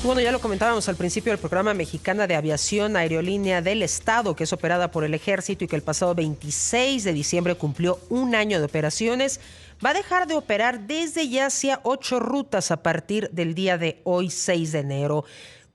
Bueno, ya lo comentábamos al principio del programa. Mexicana de Aviación, aerolínea del Estado, que es operada por el Ejército y que el pasado 26 de diciembre cumplió un año de operaciones, va a dejar de operar desde ya hacia 8 rutas a partir del día de hoy, 6 de enero.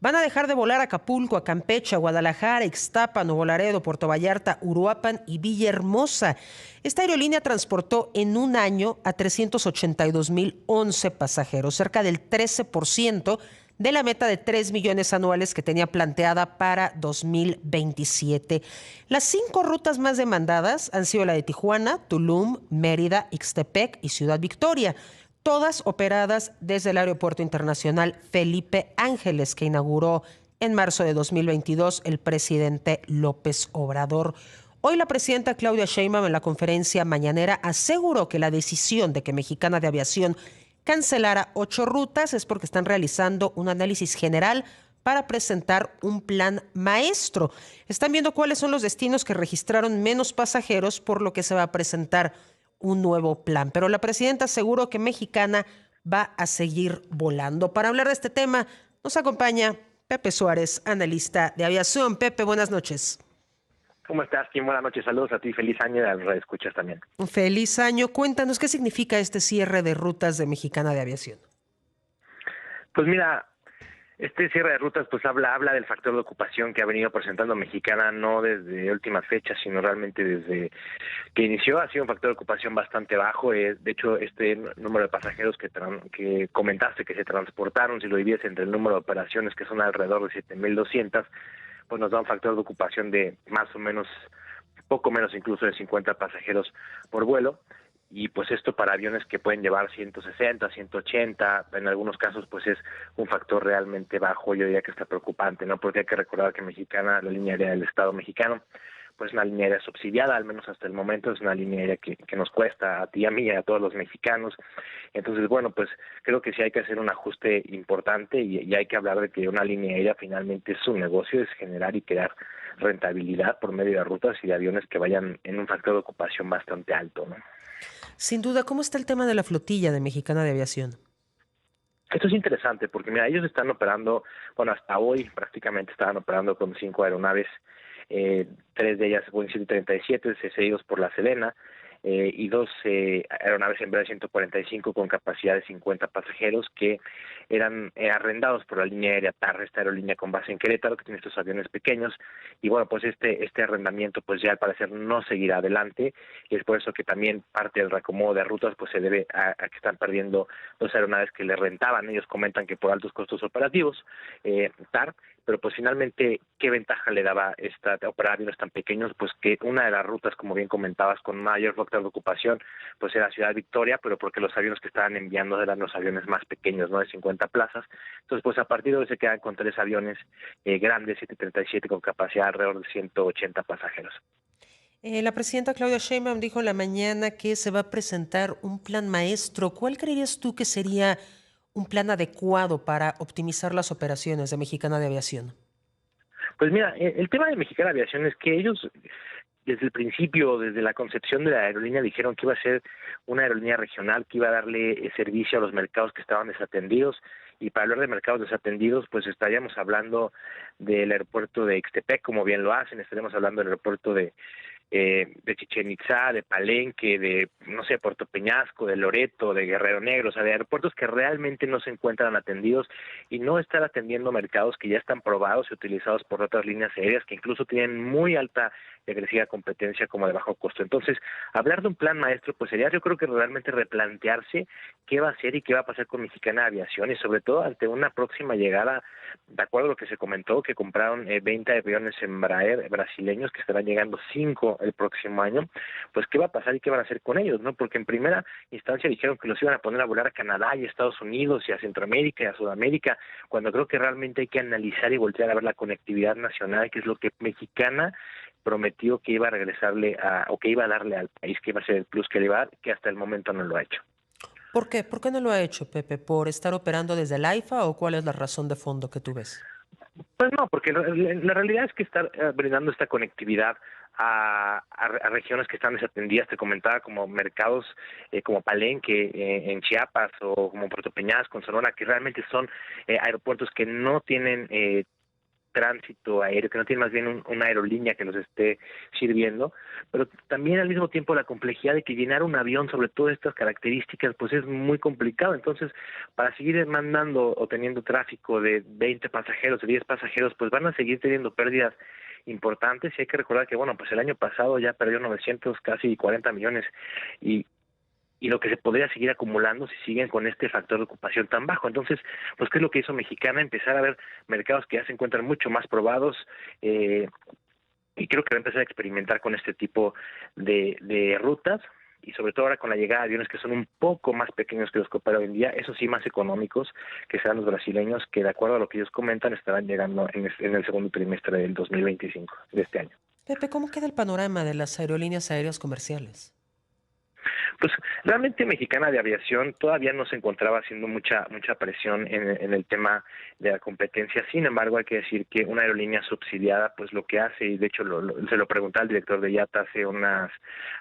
Van a dejar de volar a Acapulco, a Campeche, a Guadalajara, Ixtapa, Nuevo Laredo, Puerto Vallarta, Uruapan y Villahermosa. Esta aerolínea transportó en un año a 382,011 pasajeros, cerca del 13% de la meta de 3 millones anuales que tenía planteada para 2027. Las 5 rutas más demandadas han sido la de Tijuana, Tulum, Mérida, Ixtepec y Ciudad Victoria, todas operadas desde el Aeropuerto Internacional Felipe Ángeles, que inauguró en marzo de 2022 el presidente López Obrador. Hoy la presidenta Claudia Sheinbaum en la conferencia mañanera aseguró que la decisión de que Mexicana de Aviación cancelara 8 rutas es porque están realizando un análisis general para presentar un plan maestro. Están viendo cuáles son los destinos que registraron menos pasajeros, por lo que se va a presentar un nuevo plan. Pero la presidenta aseguró que Mexicana va a seguir volando. Para hablar de este tema nos acompaña Pepe Suárez, analista de aviación. Pepe, buenas noches. ¿Cómo estás, Kim? Buenas noches, saludos a ti, feliz año y a los escuchas también. Feliz año. Cuéntanos, ¿qué significa este cierre de rutas de Mexicana de Aviación? Pues mira, este cierre de rutas pues habla del factor de ocupación que ha venido presentando Mexicana, no desde últimas fechas, sino realmente desde que inició. Ha sido un factor de ocupación bastante bajo. De hecho, este número de pasajeros que comentaste que se transportaron, si lo divides entre el número de operaciones, que son alrededor de 7,200, pues nos da un factor de ocupación de más o menos, poco menos incluso de 50 pasajeros por vuelo, y pues esto para aviones que pueden llevar 160, 180, en algunos casos pues es un factor realmente bajo. Yo diría que está preocupante, ¿no? Porque hay que recordar que Mexicana, la línea aérea del Estado mexicano, pues una línea aérea subsidiada, al menos hasta el momento, es una línea aérea que nos cuesta a ti, a mí y a todos los mexicanos. Entonces, bueno, pues creo que sí hay que hacer un ajuste importante y hay que hablar de que una línea aérea finalmente su negocio es generar y crear rentabilidad por medio de rutas y de aviones que vayan en un factor de ocupación bastante alto, ¿no? Sin duda, ¿cómo está el tema de la flotilla de Mexicana de Aviación? Esto es interesante porque, mira, ellos están operando, bueno, hasta hoy prácticamente estaban operando con 5 aeronaves, 3 de ellas Boeing 737, cedidos por la Sedena, y 2 aeronaves Embraer 145 con capacidad de 50 pasajeros que eran arrendados por la línea aérea TAR, esta aerolínea con base en Querétaro, que tiene estos aviones pequeños. Y bueno, pues este arrendamiento pues ya al parecer no seguirá adelante, y es por eso que también parte del reacomodo de rutas pues se debe a que están perdiendo 2 aeronaves que le rentaban. Ellos comentan que por altos costos operativos, TAR, pero pues finalmente, ¿qué ventaja le daba operar aviones tan pequeños? Pues que una de las rutas, como bien comentabas, con mayor factor de ocupación, pues era Ciudad Victoria, pero porque los aviones que estaban enviando eran los aviones más pequeños, ¿no? De 50 plazas. Entonces, pues a partir de hoy se quedan con 3 aviones grandes, 737, con capacidad alrededor de 180 pasajeros. La presidenta Claudia Sheinbaum dijo en la mañana que se va a presentar un plan maestro. ¿Cuál creerías tú que sería un plan adecuado para optimizar las operaciones de Mexicana de Aviación? Pues mira, el tema de Mexicana de Aviación es que ellos desde el principio, desde la concepción de la aerolínea, dijeron que iba a ser una aerolínea regional, que iba a darle servicio a los mercados que estaban desatendidos. Y para hablar de mercados desatendidos, pues estaríamos hablando del aeropuerto de Ixtepec, como bien lo hacen, estaríamos hablando del aeropuerto de Chichén Itzá, de Palenque, de, no sé, Puerto Peñasco, de Loreto, de Guerrero Negro, o sea, de aeropuertos que realmente no se encuentran atendidos, y no estar atendiendo mercados que ya están probados y utilizados por otras líneas aéreas que incluso tienen muy alta y agresiva competencia como de bajo costo. Entonces, hablar de un plan maestro, pues sería, yo creo que realmente replantearse qué va a hacer y qué va a pasar con Mexicana de Aviación, y sobre todo ante una próxima llegada, de acuerdo a lo que se comentó, que compraron 20 aviones Embraer brasileños, que estarán llegando 5 el próximo año. Pues qué va a pasar y qué van a hacer con ellos, ¿no? Porque en primera instancia dijeron que los iban a poner a volar a Canadá y a Estados Unidos y a Centroamérica y a Sudamérica, cuando creo que realmente hay que analizar y voltear a ver la conectividad nacional, que es lo que Mexicana prometió que iba a regresarle o que iba a darle al país, que iba a ser el plus que le iba a dar, que hasta el momento no lo ha hecho. ¿Por qué? ¿Por qué no lo ha hecho, Pepe? ¿Por estar operando desde el AIFA o cuál es la razón de fondo que tú ves? Pues no, porque la realidad es que estar brindando esta conectividad a regiones que están desatendidas, te comentaba, como mercados como Palenque en Chiapas o como Puerto Peñasco en Sonora, que realmente son aeropuertos que no tienen tránsito aéreo, que no tiene más bien una aerolínea que los esté sirviendo, pero también al mismo tiempo la complejidad de que llenar un avión sobre todas estas características pues es muy complicado. Entonces, para seguir mandando o teniendo tráfico de 20 pasajeros, de 10 pasajeros, pues van a seguir teniendo pérdidas importantes. Y hay que recordar que, bueno, pues el año pasado ya perdió 900, casi 40 millones, y lo que se podría seguir acumulando si siguen con este factor de ocupación tan bajo. Entonces, pues, ¿qué es lo que hizo Mexicana? Empezar a ver mercados que ya se encuentran mucho más probados, y creo que va a empezar a experimentar con este tipo de rutas, y sobre todo ahora con la llegada de aviones que son un poco más pequeños que los que opera hoy en día, eso sí más económicos, que serán los brasileños, que de acuerdo a lo que ellos comentan estarán llegando en el segundo trimestre del 2025, de este año. Pepe, ¿cómo queda el panorama de las aerolíneas aéreas comerciales? Pues realmente Mexicana de Aviación todavía no se encontraba haciendo mucha presión en el tema de la competencia. Sin embargo, hay que decir que una aerolínea subsidiada, pues lo que hace, y de hecho se lo pregunté al director de IATA hace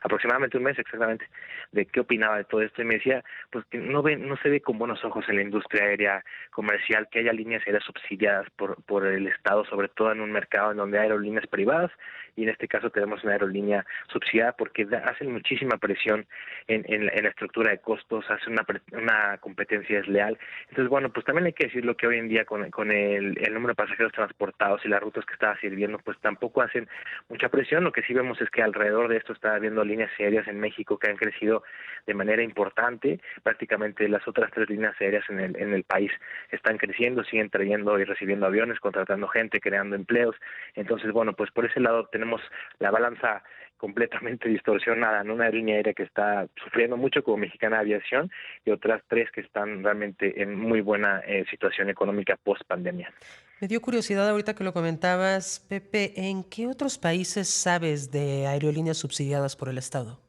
aproximadamente un mes exactamente, de qué opinaba de todo esto, y me decía pues que no se ve con buenos ojos en la industria aérea comercial que haya líneas aéreas subsidiadas por el Estado, sobre todo en un mercado en donde hay aerolíneas privadas, y en este caso tenemos una aerolínea subsidiada porque hacen muchísima presión en la estructura de costos, hace una competencia desleal. Entonces, bueno, pues también hay que decirlo que hoy en día con el número de pasajeros transportados y las rutas que estaba sirviendo, pues tampoco hacen mucha presión. Lo que sí vemos es que alrededor de esto está habiendo líneas aéreas en México que han crecido de manera importante. Prácticamente las otras 3 líneas aéreas en el país están creciendo, siguen trayendo y recibiendo aviones, contratando gente, creando empleos. Entonces, bueno, pues por ese lado tenemos la balanza completamente distorsionada, ¿no? Una aerolínea aérea que está sufriendo mucho como Mexicana de Aviación, y otras 3 que están realmente en muy buena situación económica post pandemia. Me dio curiosidad ahorita que lo comentabas, Pepe, ¿en qué otros países sabes de aerolíneas subsidiadas por el Estado?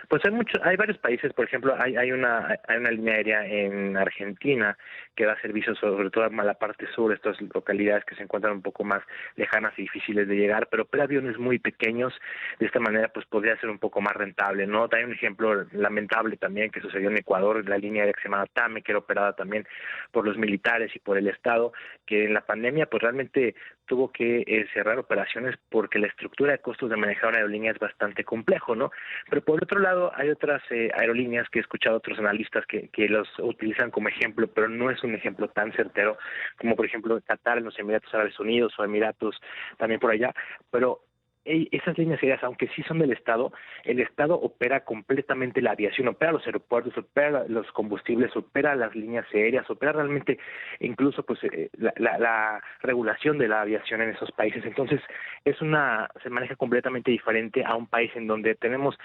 Pues hay varios países, por ejemplo, hay una línea aérea en Argentina que da servicios sobre todo a la parte sur, estas localidades que se encuentran un poco más lejanas y difíciles de llegar, pero opera aviones muy pequeños. De esta manera pues podría ser un poco más rentable, ¿no? Hay un ejemplo lamentable también que sucedió en Ecuador, la línea aérea que se llama TAME, que era operada también por los militares y por el Estado, que en la pandemia pues realmente tuvo que cerrar operaciones porque la estructura de costos de manejar una aerolínea es bastante complejo, ¿no? Pero por otro lado hay otras aerolíneas que he escuchado a otros analistas que los utilizan como ejemplo, pero no es un ejemplo tan certero como por ejemplo Qatar en los Emiratos Árabes Unidos o Emiratos también por allá, pero esas líneas aéreas, aunque sí son del Estado, el Estado opera completamente la aviación, opera los aeropuertos, opera los combustibles, opera las líneas aéreas, opera realmente incluso pues la regulación de la aviación en esos países. Entonces se maneja completamente diferente a un país en donde tenemos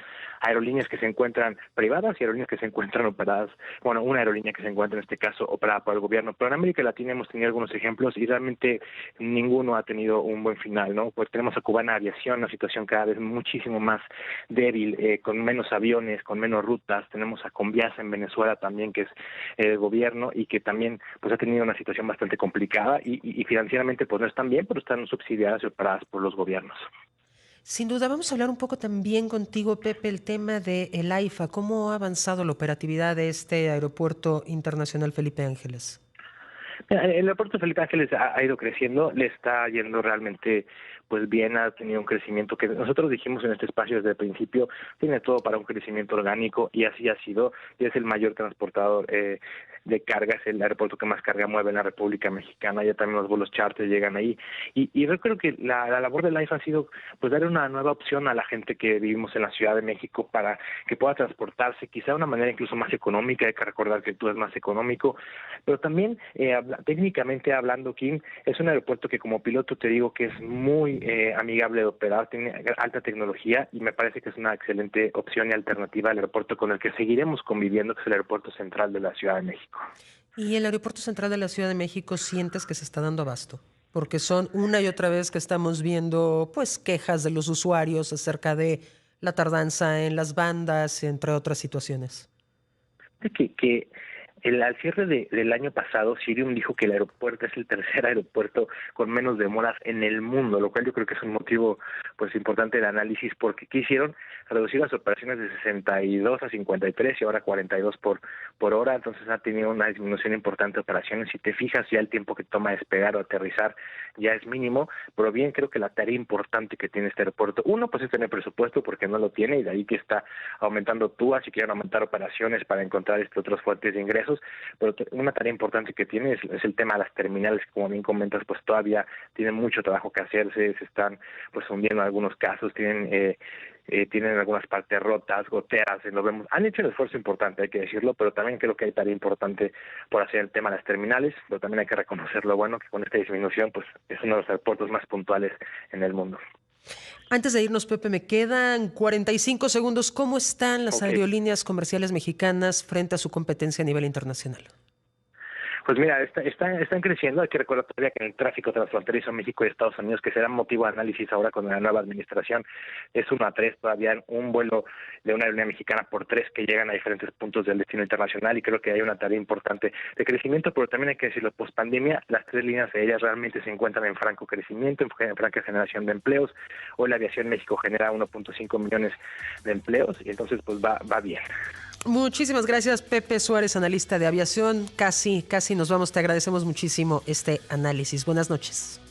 aerolíneas que se encuentran privadas y aerolíneas que se encuentran operadas, bueno, una aerolínea que se encuentra en este caso operada por el gobierno, pero en América Latina hemos tenido algunos ejemplos y realmente ninguno ha tenido un buen final, ¿no? Pues tenemos a Cubana Aviación, una situación cada vez muchísimo más débil, con menos aviones, con menos rutas. Tenemos a Conviasa en Venezuela también, que es el gobierno y que también pues ha tenido una situación bastante complicada y financieramente pues no están bien, pero están subsidiadas y operadas por los gobiernos. Sin duda, vamos a hablar un poco también contigo, Pepe, el tema de el AIFA. ¿Cómo ha avanzado la operatividad de este aeropuerto internacional Felipe Ángeles? El aeropuerto Felipe Ángeles ha ido creciendo, le está yendo realmente pues bien, ha tenido un crecimiento que nosotros dijimos en este espacio desde el principio, tiene todo para un crecimiento orgánico y así ha sido, y es el mayor transportador de carga, es el aeropuerto que más carga mueve en la República Mexicana, ya también los vuelos charter llegan ahí, y yo creo que la labor de la AIFA ha sido pues dar una nueva opción a la gente que vivimos en la Ciudad de México para que pueda transportarse, quizá de una manera incluso más económica. Hay que recordar que tú es más económico, pero también técnicamente hablando, Kim, es un aeropuerto que como piloto te digo que es muy amigable de operar, tiene alta tecnología y me parece que es una excelente opción y alternativa al aeropuerto con el que seguiremos conviviendo, que es el aeropuerto central de la Ciudad de México. ¿Y el aeropuerto central de la Ciudad de México sientes que se está dando abasto? Porque son una y otra vez que estamos viendo pues quejas de los usuarios acerca de la tardanza en las bandas, entre otras situaciones. Que al cierre del año pasado, Cirium dijo que el aeropuerto es el tercer aeropuerto con menos demoras en el mundo, lo cual yo creo que es un motivo pues importante de análisis, porque ¿qué hicieron? Reducir las operaciones de 62 a 53 y ahora 42 por hora, entonces ha tenido una disminución importante de operaciones. Si te fijas, ya el tiempo que toma despegar o aterrizar ya es mínimo, pero bien creo que la tarea importante que tiene este aeropuerto, uno, pues es tener presupuesto, porque no lo tiene, y de ahí que está aumentando TUA, si quieren aumentar operaciones para encontrar otros fuentes de ingresos, pero una tarea importante que tiene es el tema de las terminales, que como bien comentas, pues todavía tienen mucho trabajo que hacerse, se están pues hundiendo en algunos casos, tienen algunas partes rotas, goteras, lo vemos. Han hecho un esfuerzo importante, hay que decirlo, pero también creo que hay tarea importante por hacer el tema de las terminales, pero también hay que reconocer lo bueno que con esta disminución pues es uno de los aeropuertos más puntuales en el mundo. Antes de irnos, Pepe, me quedan 45 segundos. ¿Cómo están las aerolíneas comerciales mexicanas frente a su competencia a nivel internacional? Pues mira, están creciendo. Hay que recordar todavía que el tráfico transfronterizo México y Estados Unidos, que será motivo de análisis ahora con la nueva administración, es 1-3 todavía, un vuelo de una aerolínea mexicana por 3 que llegan a diferentes puntos del destino internacional, y creo que hay una tarea importante de crecimiento, pero también hay que decirlo, post pandemia, las 3 líneas aéreas realmente se encuentran en franco crecimiento, en franca generación de empleos. Hoy la aviación en México genera 1.5 millones de empleos, y entonces pues va bien. Muchísimas gracias, Pepe Suárez, analista de aviación. Casi nos vamos. Te agradecemos muchísimo este análisis. Buenas noches.